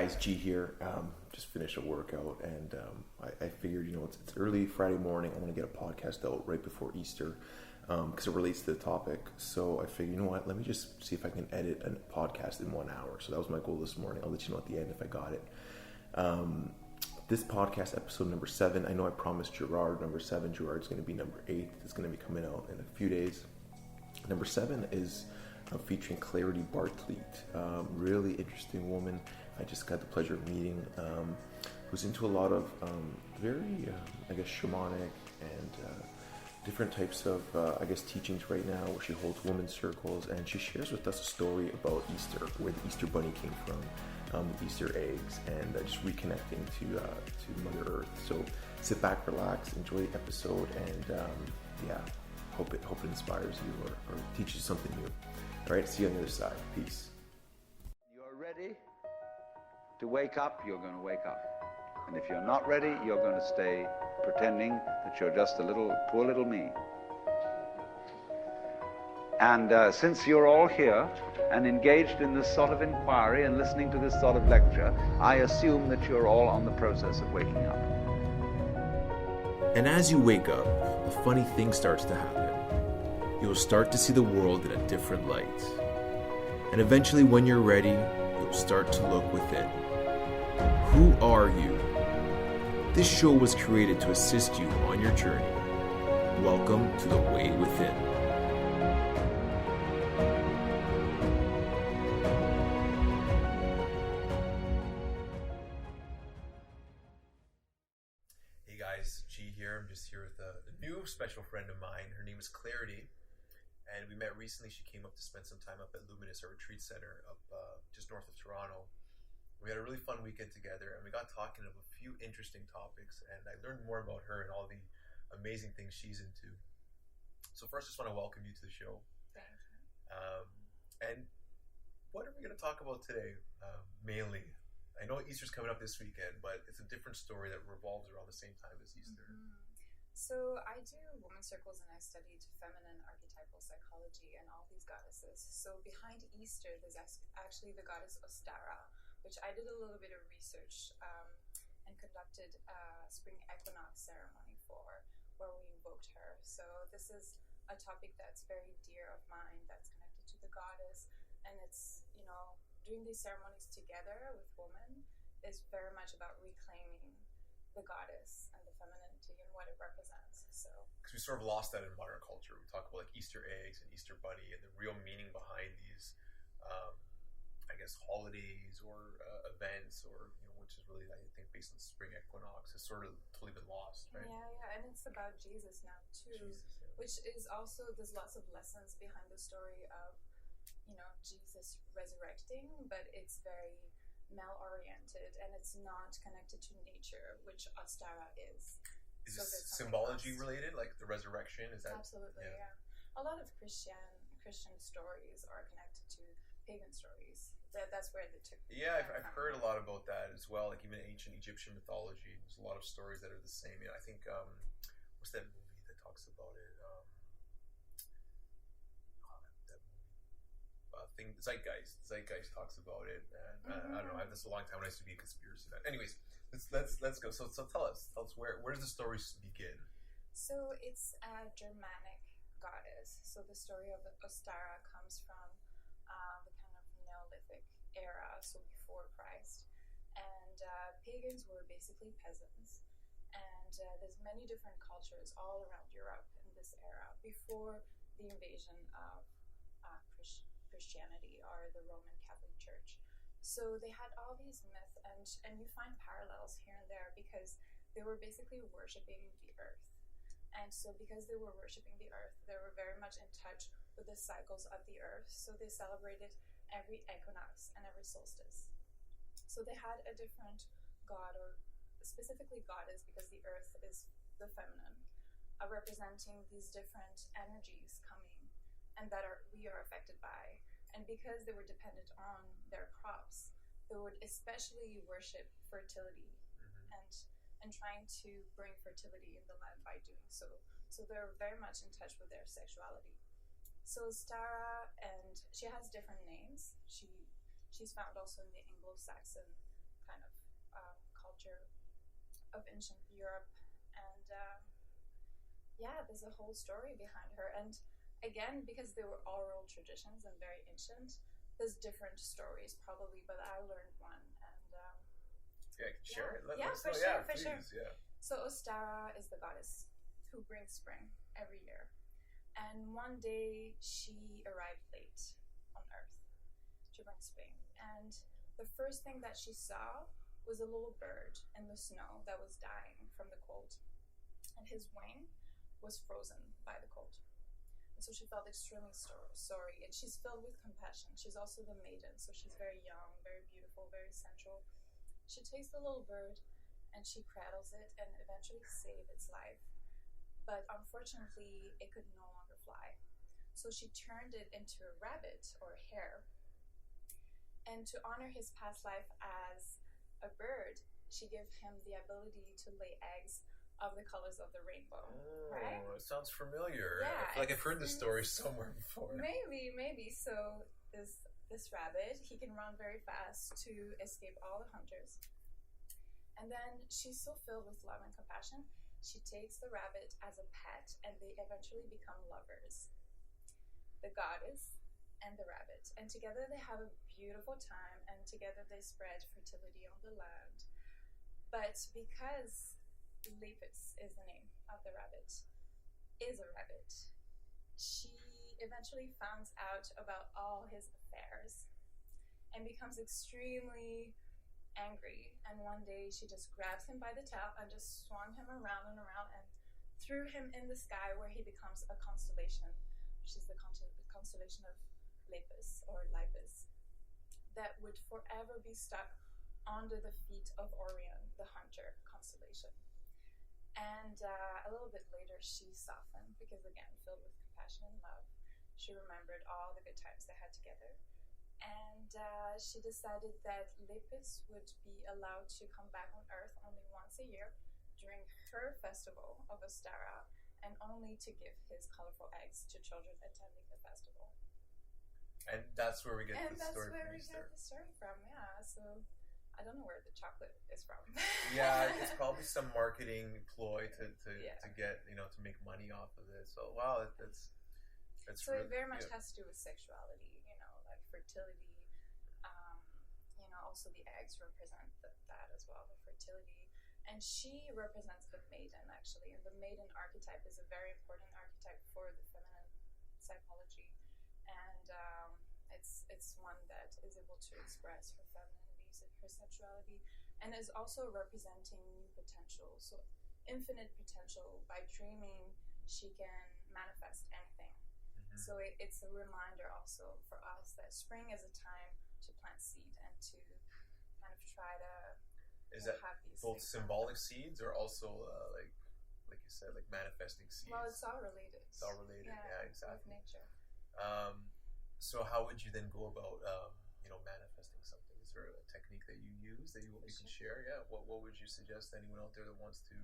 guys, G here. Just finished a workout, and I figured, it's early Friday morning. I want to get a podcast out right before Easter because it relates to the topic. So I figured, you know what? Let me just see if I can edit a podcast in 1 hour. So that was my goal this morning. I'll let you know at the end if I got it. This podcast, episode number 7. I know I promised Gerard number 7. Gerard's going to be number 8. It's going to be coming out in a few days. Number 7 is featuring Clarity Bartlett. Really interesting woman. I just got the pleasure of meeting, who's into a lot of very, shamanic and different types of, teachings right now, where she holds women's circles, and she shares with us a story about Easter, where the Easter bunny came from, the Easter eggs, and just reconnecting to Mother Earth. So sit back, relax, enjoy the episode, and hope it inspires you or teaches you something new. All right, see you on the other side. Peace. You're ready to wake up, you're going to wake up. And if you're not ready, you're going to stay pretending that you're just a poor little me. And since you're all here and engaged in this sort of inquiry and listening to this sort of lecture, I assume that you're all on the process of waking up. And as you wake up, a funny thing starts to happen. You'll start to see the world in a different light. And eventually, when you're ready, you'll start to look within. Who are you? This show was created to assist you on your journey. Welcome to The Way Within. Hey guys, G here. I'm just here with a new special friend of mine. Her name is Clarity. And we met recently. She came up to spend some time up at Luminous, our retreat center up just north of Toronto. We had a really fun weekend together, and we got talking of a few interesting topics, and I learned more about her and all the amazing things she's into. So first, I just want to welcome you to the show. Thank you. And what are we going to talk about today, mainly? I know Easter's coming up this weekend, but it's a different story that revolves around the same time as Easter. Mm-hmm. So I do women's circles, and I studied feminine archetypal psychology and all these goddesses. So behind Easter, there's actually the goddess Ostara, which I did a little bit of research and conducted a spring equinox ceremony for, where we invoked her. So this is a topic that's very dear of mine, that's connected to the goddess, and it's, doing these ceremonies together with women is very much about reclaiming the goddess and the femininity and what it represents. So because we sort of lost that in modern culture. We talk about like Easter eggs and Easter bunny and the real meaning behind these holidays or events, or which is really, I think, based on the spring equinox, has sort of totally been lost, right? Yeah, and it's about Jesus now too, which is also, there's lots of lessons behind the story of Jesus resurrecting, but it's very male-oriented, and it's not connected to nature, which Ostara is. Is this symbology related, like the resurrection? Is that absolutely? Yeah. A lot of Christian stories are connected to pagan stories. That's where they took. Yeah, I've heard a lot about that as well. Like even ancient Egyptian mythology, there's a lot of stories that are the same. I think what's that movie that talks about it? That movie. Zeitgeist. Zeitgeist talks about it, and I don't know. This is a long time when I used to be a conspiracy nut. Anyways, let's go. So tell us where does the story begin? So it's a Germanic goddess. So the story of Ostara comes from the kind of Neolithic era, so before Christ, and pagans were basically peasants, and there's many different cultures all around Europe in this era before the invasion of Christianity or the Roman Catholic Church. So they had all these myths, and you find parallels here and there because they were basically worshipping the earth. And so because they were worshipping the earth, they were very much in touch with the cycles of the earth. So they celebrated every equinox and every solstice. So they had a different god, or specifically goddess, because the earth is the feminine, representing these different energies coming and that we are affected by. And because they were dependent on their crops, they would especially worship fertility and trying to bring fertility in the land by doing so. So they're very much in touch with their sexuality. So Stara, and she has different names. She's found also in the Anglo-Saxon kind of culture of ancient Europe. And there's a whole story behind her. And again, because they were oral traditions and very ancient, there's different stories probably, but I learned one. And share it. For sure. Yeah. So Ostara is the goddess who brings spring every year. And one day she arrived late on Earth to bring spring. And the first thing that she saw was a little bird in the snow that was dying from the cold. And his wing was frozen by the cold. And so she felt extremely sorry. And she's filled with compassion. She's also the maiden, so she's very young, very beautiful, very sensual. She takes the little bird and she cradles it and eventually saves its life. But unfortunately, it could no longer fly. So she turned it into a rabbit or a hare. And to honor his past life as a bird, she gave him the ability to lay eggs of the colors of the rainbow. Oh, right? It sounds familiar. Yeah, I feel like I've heard this story somewhere before. Maybe. So this rabbit, he can run very fast to escape all the hunters. And then she's so filled with love and compassion, she takes the rabbit as a pet, and they eventually become lovers. The goddess and the rabbit. And together they have a beautiful time, and together they spread fertility on the land. But because Lepus is the name of the rabbit, is a rabbit, she eventually finds out about all his affairs and becomes extremely angry. And one day she just grabs him by the tail and just swung him around and around and threw him in the sky, where he becomes a constellation, which is the constellation of Lepus or Lipus, that would forever be stuck under the feet of Orion, the hunter constellation. And a little bit later, she softened because, again, filled with compassion and love, she remembered all the good times they had together. And she decided that Lepus would be allowed to come back on Earth only once a year during her festival of Ostara, and only to give his colorful eggs to children attending the festival. And that's where we get And the that's story where from we Easter. get the story from, yeah. So I don't know where the chocolate is from. Yeah, it's probably some marketing ploy to get, to make money off of it. So wow, that's so really, it very much has to do with sexuality, like fertility. Also the eggs represent that as well, the fertility. And she represents the maiden, actually. And the maiden archetype is a very important archetype for the feminine psychology. And it's one that is able to express her femininity, her sexuality, and is also representing new potential. So infinite potential. By dreaming, she can manifest anything. Mm-hmm. So it's a reminder also for us that spring is a time to plant seed and to kind of try to have these both symbolic seeds or also like you said, like manifesting seeds? Well, it's all related. It's all related. Yeah, exactly. With nature. So how would you then go about manifesting something? Is there a technique that you use that you can share? Yeah. What would you suggest to anyone out there that wants to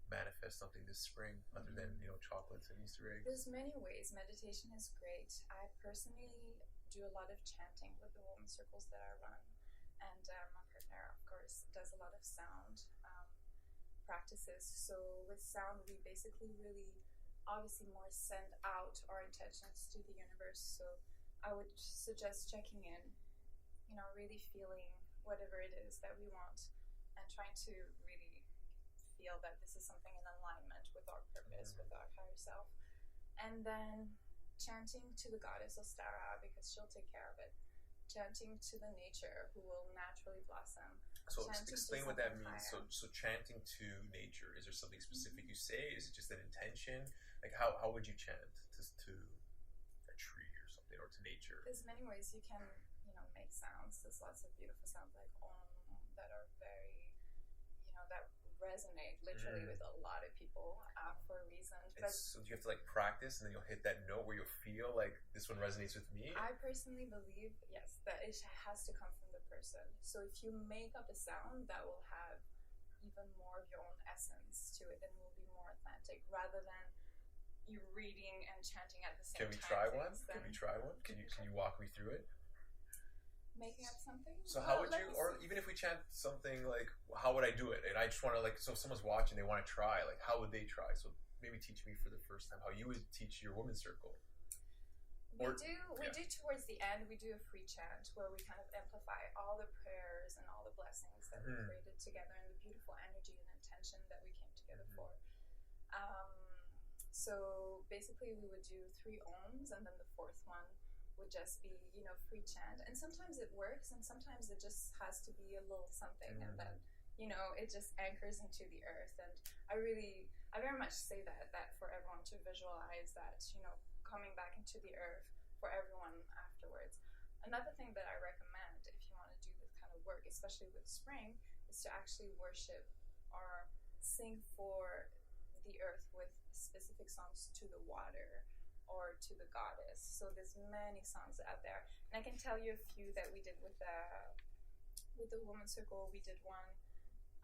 manifest something this spring, other than chocolates and Easter eggs? There's many ways. Meditation is great. I personally do a lot of chanting with the woman circles that I run, and my partner, of course, does a lot of sound practices. So with sound, we basically really obviously more send out our intentions to the universe. So I would suggest checking in, really feeling whatever it is that we want, and trying to really feel that this is something in alignment with our purpose, with our higher self. And then chanting to the goddess Ostara, because she'll take care of it. Chanting to the nature, who will naturally blossom. So explain what that means. So chanting to nature, is there something specific you say? Is it just an intention? Like how would you chant to a tree or something, or to nature? There's many ways you can make sounds. There's lots of beautiful sounds like Om that are very that resonate literally with a lot of people for a reason. So do you have to practice, and then you'll hit that note where you'll feel like this one resonates with me? I personally believe, yes, that it has to come from the person. So if you make up a sound, that will have even more of your own essence to it, and will be more authentic, rather than you reading and chanting at the same time. Can we try one? Can you walk me through it? making up something. So how would you, or even if we chant something like, how would I do it? And I just want to so if someone's watching, they want to try, how would they try? So maybe teach me for the first time how you would teach your women's circle. We do towards the end, we do a free chant where we kind of amplify all the prayers and all the blessings that we created together and the beautiful energy and intention that we came together for. So basically we would do 3 ohms, and then the 4th one would just be, free chant. And sometimes it works, and sometimes it just has to be a little something, and then, it just anchors into the earth. And I very much say that for everyone to visualize that, coming back into the earth for everyone afterwards. Another thing that I recommend if you want to do this kind of work, especially with spring, is to actually worship or sing for the earth with specific songs to the water or to the goddess. So there's many songs out there, and I can tell you a few that we did with the women's circle. We did one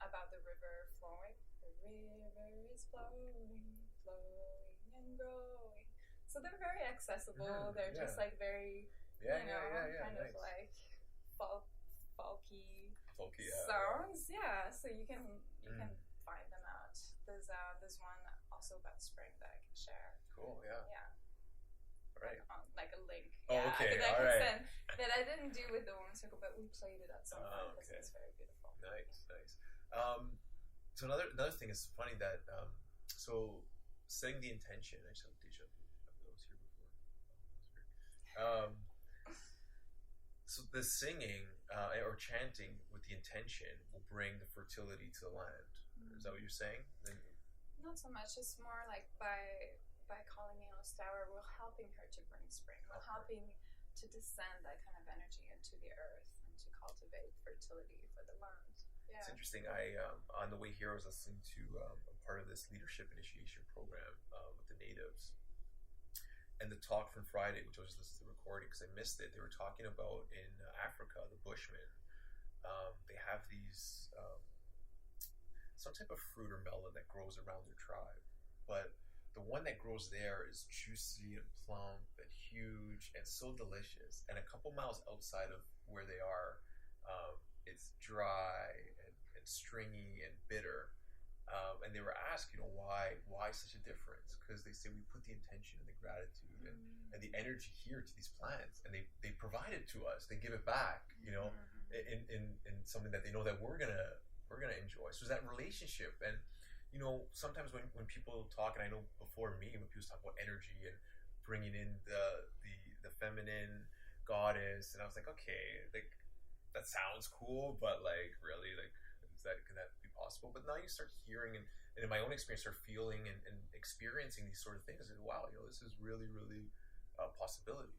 about the river flowing. The river is flowing, flowing and growing. So they're very accessible. They're just very, kind nice. of like folky songs. Yeah, so you can find them out. There's one also about spring that I can share. Cool. Yeah. Yeah. Right. Like a link. Oh, yeah, okay. That I all can right. send, that I didn't do with the women's circle, but we played it at some point because it's very beautiful. Nice. So another thing is funny that so setting the intention. I just have deja vu. I was here before. So the singing or chanting with the intention will bring the fertility to the land. Is that what you're saying? Not so much. It's more like by calling in Ostara, we're helping her to bring spring. We're helping to descend that kind of energy into the earth and to cultivate fertility for the land. Yeah. It's interesting. I on the way here, I was listening to a part of this leadership initiation program with the natives, and the talk from Friday, which I was listening to the recording because I missed it. They were talking about in Africa, the Bushmen. They have these some type of fruit or melon that grows around their tribe, but the one that grows there is juicy and plump and huge and so delicious. And a couple miles outside of where they are, it's dry and stringy and bitter. And they were asked, why such a difference? Because they say we put the intention and the gratitude and the energy here to these plants, and they provide it to us. They give it back, in something that they know that we're gonna enjoy. So that relationship, and sometimes when people talk, and I know before me, when people talk about energy and bringing in the feminine goddess, and I was like, okay, that sounds cool, but really, can that be possible? But now you start hearing, and in my own experience, start feeling and experiencing these sort of things, and wow, this is really, really a possibility.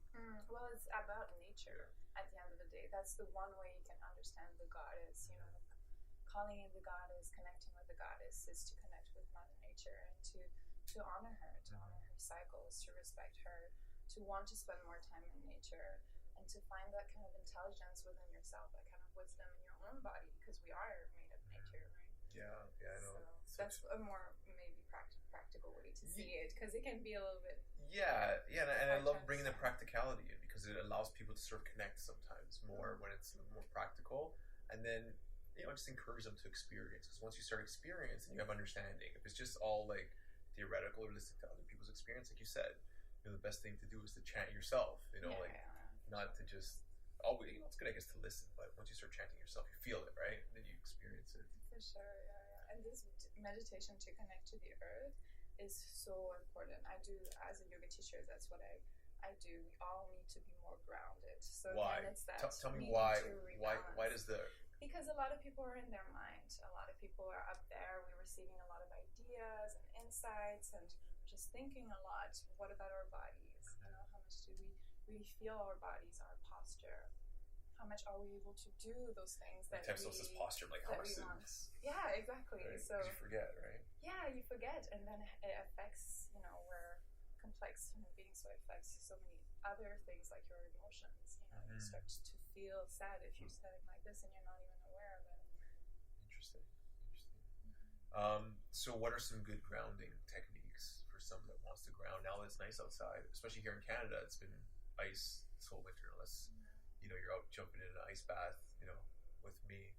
Well, it's about nature. At the end of the day, that's the one way you can understand the goddess. Calling in the goddess, connecting with the goddess, is to connect with Mother Nature and to honor her, cycles, to respect her, to want to spend more time in nature, and to find that kind of intelligence within yourself, that kind of wisdom in your own body, because we are made of nature, right? Yeah, I know. So that's a more maybe practical way to see it, because it can be a little bit. And I love bringing the practicality in, because it allows people to sort of connect sometimes more when it's more practical, and then just encourage them to experience. Because once you start experiencing, you have understanding. If it's just all theoretical or listening to other people's experience, like you said, the best thing to do is to chant yourself. Not to just always. It's good, I guess, to listen, but once you start chanting yourself, you feel it, right? And then you experience it. For sure, yeah. And this meditation to connect to the earth is so important. I do, as a yoga teacher, that's what I do. We all need to be more grounded. So why? Again, it's that. Tell me why. Why does the Because a lot of people are in their mind. A lot of people are up there. We're receiving a lot of ideas and insights and just thinking a lot. What about our bodies? How much do we really feel our bodies, our posture? How much are we able to do those things that says posture, how much want? Yeah, exactly. Right? So you forget, right? Yeah, you forget, and then it affects. We're complex human beings, so it affects so many other things like your emotions. You start to feel sad if you're sitting like this and you're not even aware of it. Interesting. So what are some good grounding techniques for someone that wants to ground now that it's nice outside, especially here in Canada? It's been ice this whole winter. Unless you know, you're out jumping in an ice bath, you know, with me.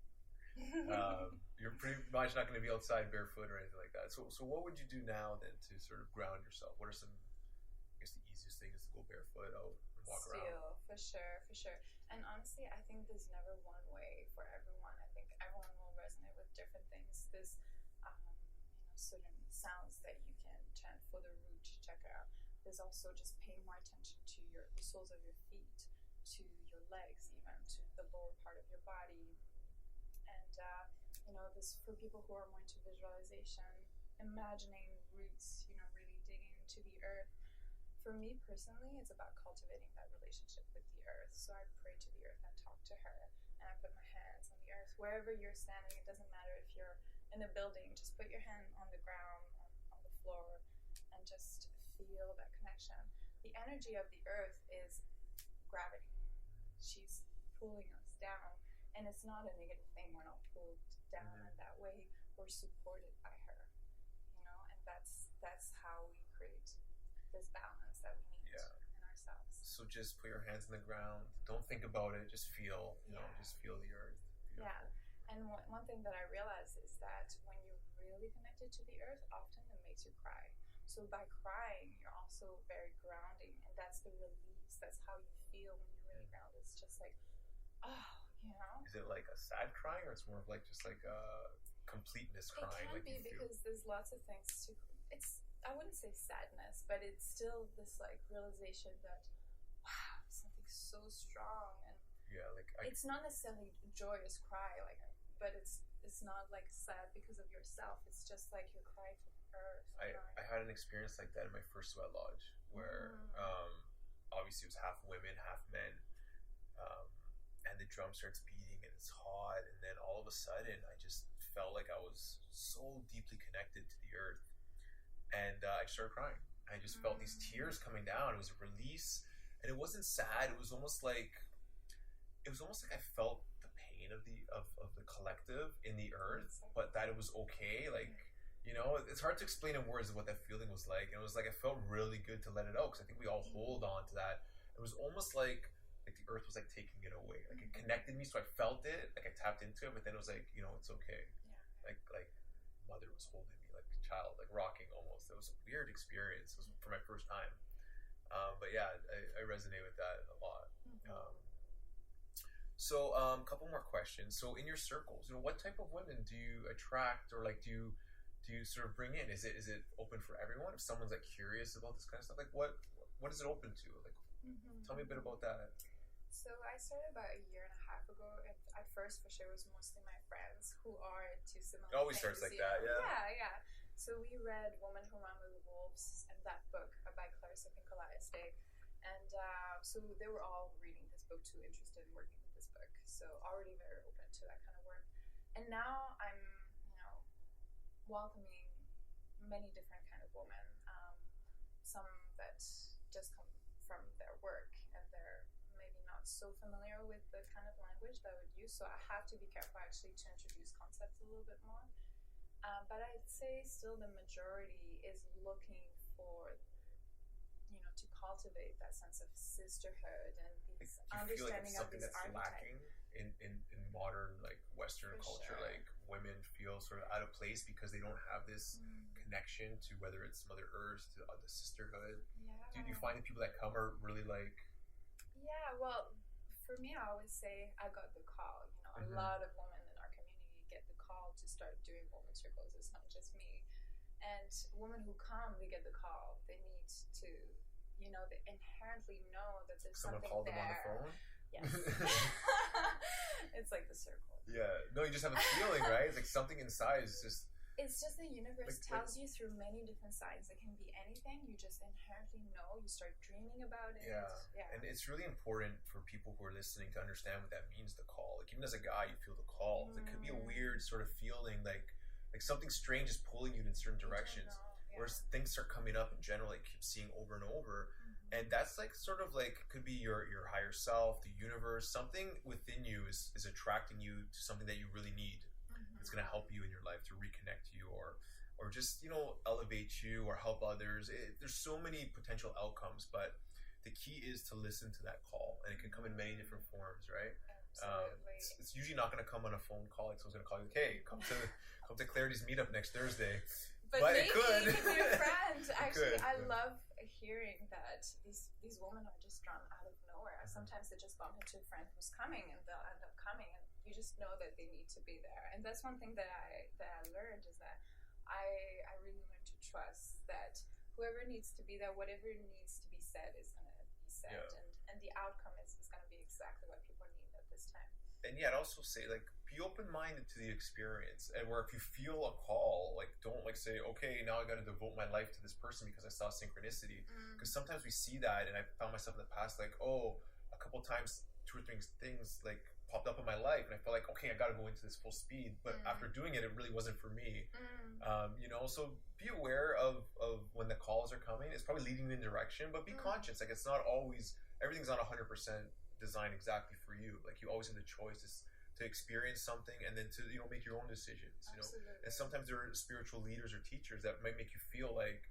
You're pretty much not going to be outside barefoot or anything like that. So what would you do now then to sort of ground yourself? What are some, I guess the easiest thing is to go barefoot out and walk around. For sure. And honestly, I think there's never one way for everyone. I think everyone will resonate with different things. There's, certain sounds that you can chant for the root chakra. There's also just paying more attention to the soles of your feet, to your legs, even to the lower part of your body. And this for people who are more into visualization, imagining roots, really digging into the earth. For me personally, it's about cultivating that relationship with the earth. So I pray to the earth, I talk to her, and I put my hands on the earth. Wherever you're standing, it doesn't matter if you're in a building, just put your hand on the ground, on the floor, and just feel that connection. The energy of the earth is gravity. She's pulling us down, and it's not a negative thing. We're not pulled down in that way. We're supported by her, and that's how we create this balance that we need in ourselves. So just put your hands on the ground. Don't think about it. Just feel, just feel the earth. Beautiful. Yeah. And one thing that I realized is that when you're really connected to the earth, often it makes you cry. So by crying, you're also very grounding, and that's the release. That's how you feel when you're really grounded. It's just like, Is it like a sad crying, or it's more of like just like a completeness crying? It can be because there's lots of things to. I wouldn't say sadness, but it's still this like realization that, wow, something's so strong, and it's not necessarily a joyous cry, but it's not like sad because of yourself. It's just like you're crying for the earth. I had an experience like that in my first sweat lodge where obviously it was half women, half men, and the drum starts beating and it's hot, and then all of a sudden I just felt like I was so deeply connected to the earth, and I started crying. I just felt these tears coming down. It was a release, and it wasn't sad. It was almost like I felt the pain of the collective in the earth, but that it was okay. Like, it's hard to explain in words what that feeling was like. And it was like I felt really good to let it out, because I think we all hold on to that. It was almost like the earth was like taking it away. Like it connected me, so I felt it. Like I tapped into it, but then it was like, it's okay. Yeah. Like mother was holding me like a child, like rocking almost. It was a weird experience. It was for my first time. But yeah, I resonate with that a lot. So a couple more questions. So in your circles, what type of women do you attract, or like do you sort of bring in? Is it open for everyone? If someone's like curious about this kind of stuff, like what is it open to? Like, tell me a bit about that. So I started about a year and a half ago, and at first, for sure, it was mostly my friends who are into similar It always things. starts like that, yeah. Yeah. So we read Women Who Run with Wolves, and that book by Clarity Bartlett, and so they were all reading this book too, interested in working with this book. So already very open to that kind of work. And now I'm, welcoming many different kind of women. Some that just come from their work, and they're maybe not so familiar with the kind of language that I would use. So I have to be careful actually to introduce concepts a little bit more. But I'd say still the majority is looking for, to cultivate that sense of sisterhood and these understanding of these archetypes. Lacking in modern like Western culture. Sure. Like women feel sort of out of place because they don't have this connection to whether it's Mother Earth, to the sisterhood. Yeah. Do you find the people that come are really like? Yeah, well, for me, I always say I got the call. A lot of women in our community get the call to start doing women circles. It's not just me. And women who come, they get the call. They need to, they inherently know that there's Someone something called there. them on the phone? Yes. It's like the circle. Yeah. No, you just have a feeling, right? It's like something inside is just... It's just the universe tells you through many different signs. It can be anything. You just inherently know. You start dreaming about it. Yeah. And it's really important for people who are listening to understand what that means, the call. Like even as a guy, you feel the call. It could be a weird sort of feeling like something strange is pulling you in certain directions. Whereas things are coming up in general, like keep seeing over and over. And that's like sort of like could be your higher self, the universe, something within you is attracting you to something that you really need. It's going to help you in your life, to reconnect you or just elevate you or help others. There's so many potential outcomes, but the key is to listen to that call, and it can come in many different forms, right? Absolutely. It's usually not going to come on a phone call. Like someone's going to call you, "Hey, come to Clarity's meetup next Thursday." But But it maybe could. it could be a friend. Actually, I could. love hearing that these women are just drawn out of nowhere. Sometimes they just bump into a friend who's coming, and they'll end up coming, and you just know that they need to be there. And that's one thing that I learned, is that I really learned to trust that whoever needs to be there, whatever needs to be said is going to be said, and the outcome is going to be exactly what people need at this time. And I'd also say, like, be open-minded to the experience, and where if you feel a call, like, don't like say, okay, now I got to devote my life to this person because I saw synchronicity. Because sometimes we see that, and I found myself in the past, like, a couple times, 2 or 3 things like popped up in my life, and I felt like, okay, I got to go into this full speed. But after doing it, it really wasn't for me. So be aware of when the calls are coming. It's probably leading you in direction, but be conscious. Like, it's not always, everything's not 100% designed exactly for you. Like, you always have the choice to experience something, and then to make your own decisions. And sometimes there are spiritual leaders or teachers that might make you feel like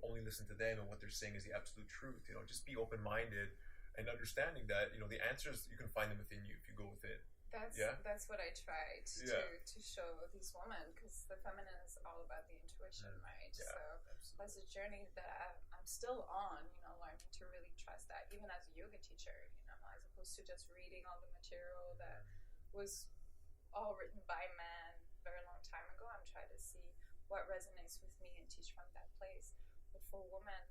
only listen to them, and what they're saying is the absolute truth. Just be open-minded and understanding that the answers, you can find them within you if you go with it. That's what I tried to show these women, because the feminine is all about the intuition, right? Yeah, so absolutely. that's a journey that I'm still on, learning to really trust that, even as a yoga teacher, as opposed to just reading all the material that was all written by men very long time ago. I'm trying to see what resonates with me and teach from that place. But for women,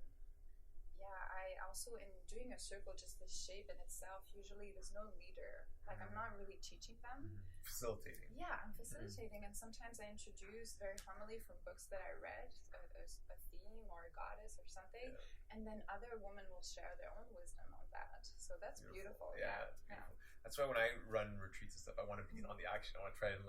I also, in doing a circle, just the shape in itself, usually there's no leader. Like, I'm not really teaching them. Facilitating. Yeah, I'm facilitating, and sometimes I introduce very formally from books that I read, a theme or a goddess or something, and then other women will share their own wisdom on that. So that's beautiful. Yeah, it's beautiful. That's why when I run retreats and stuff, I want to be in on the action. I want to try and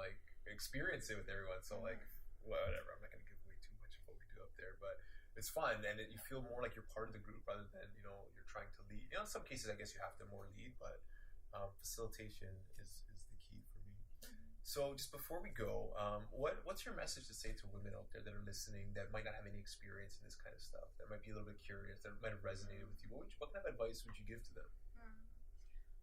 experience it with everyone. So whatever, I'm not going to give away too much of what we do up there, but it's fun, and you feel more like you're part of the group rather than you're trying to lead. In some cases, I guess you have to more lead, but facilitation is the key for me. So just before we go, what's your message to say to women out there that are listening that might not have any experience in this kind of stuff, that might be a little bit curious, that might have resonated with you? What kind of advice would you give to them?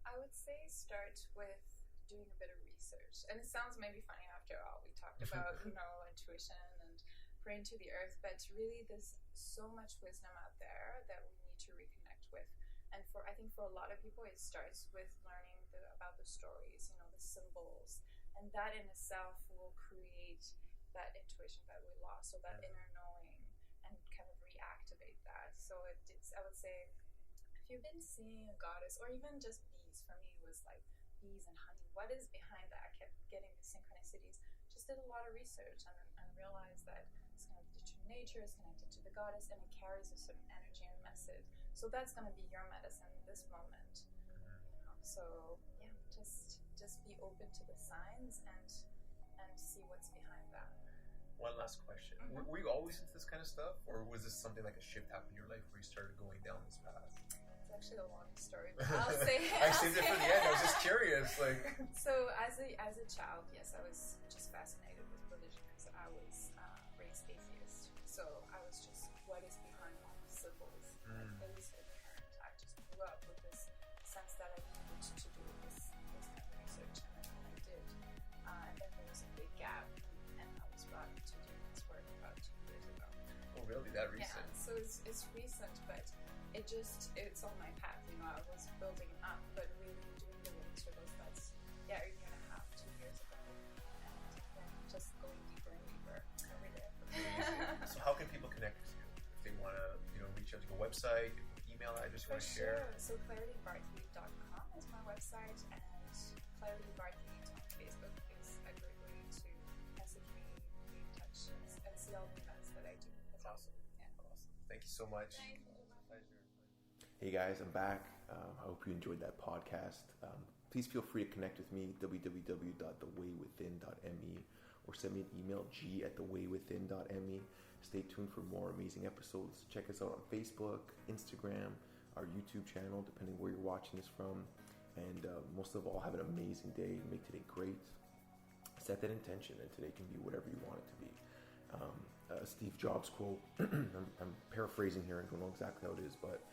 I would say start with doing a bit of research. And it sounds maybe funny after all we talked about, intuition and praying to the earth, but really there's so much wisdom out there that we need to reconnect with. And I think for a lot of people, it starts with learning about the stories, the symbols, and that in itself will create that intuition that we lost, so that inner knowing, and kind of reactivate that. So I would say, if you've been seeing a goddess, or even just bees, for me it was like bees and honey, what is behind that? I kept getting the synchronicities. Just did a lot of research and realized that it's connected to nature, it's connected to the goddess, and it carries a certain energy and message. So that's going to be your medicine in this moment. So just be open to the signs and see what's behind that. One last question. Were you always into this kind of stuff, or was this something like a shift happened in your life where you started going down this path? It's actually a long story, but I'll say I saved it for the end. I was just curious. So as a child, yes, I was just fascinated with religion because I was raised atheist. So I was just, what is behind all the symbols? It was inherent. I just grew up with this sense that I needed to do this kind of research, and I did. And then there was a big gap, and I was brought to do this work about 2 years ago. Oh, really? That recent? Yeah, so it's recent, but it's on my path. I was building up, but really doing the work circles, that's a year and a half, 2 years ago, and then just going deeper and deeper every day. Amazing. So how can people connect with you if they want to reach out to your website, email address you want to share? So claritybartlett.com is my website, and Clarity Bartlett on Facebook is a great way to message me, be in touch, and see all the events that I do. That's awesome. Yeah. Awesome. Thank you so much. Thank you. Hey guys, I'm back. I hope you enjoyed that podcast. Please feel free to connect with me, www.thewaywithin.me, or send me an email, g@thewaywithin.me. Stay tuned for more amazing episodes. Check us out on Facebook, Instagram, our YouTube channel, depending where you're watching this from. And most of all, have an amazing day. Make today great. Set that intention, and today can be whatever you want it to be. Steve Jobs quote, I'm paraphrasing here and don't know exactly how it is, but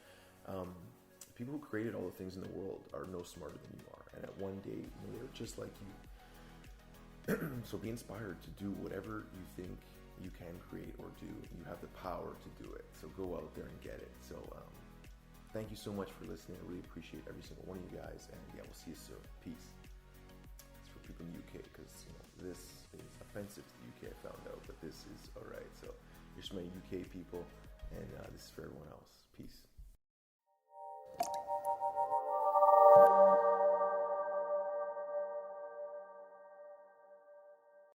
people who created all the things in the world are no smarter than you are. And at one day, they're just like you. So be inspired to do whatever you think you can create or do. You have the power to do it. So go out there and get it. So thank you so much for listening. I really appreciate every single one of you guys. And yeah, we'll see you soon. Peace. It's for people in the UK because this is offensive to the UK, I found out. But this is all right. So here's my UK people. And this is for everyone else. Peace.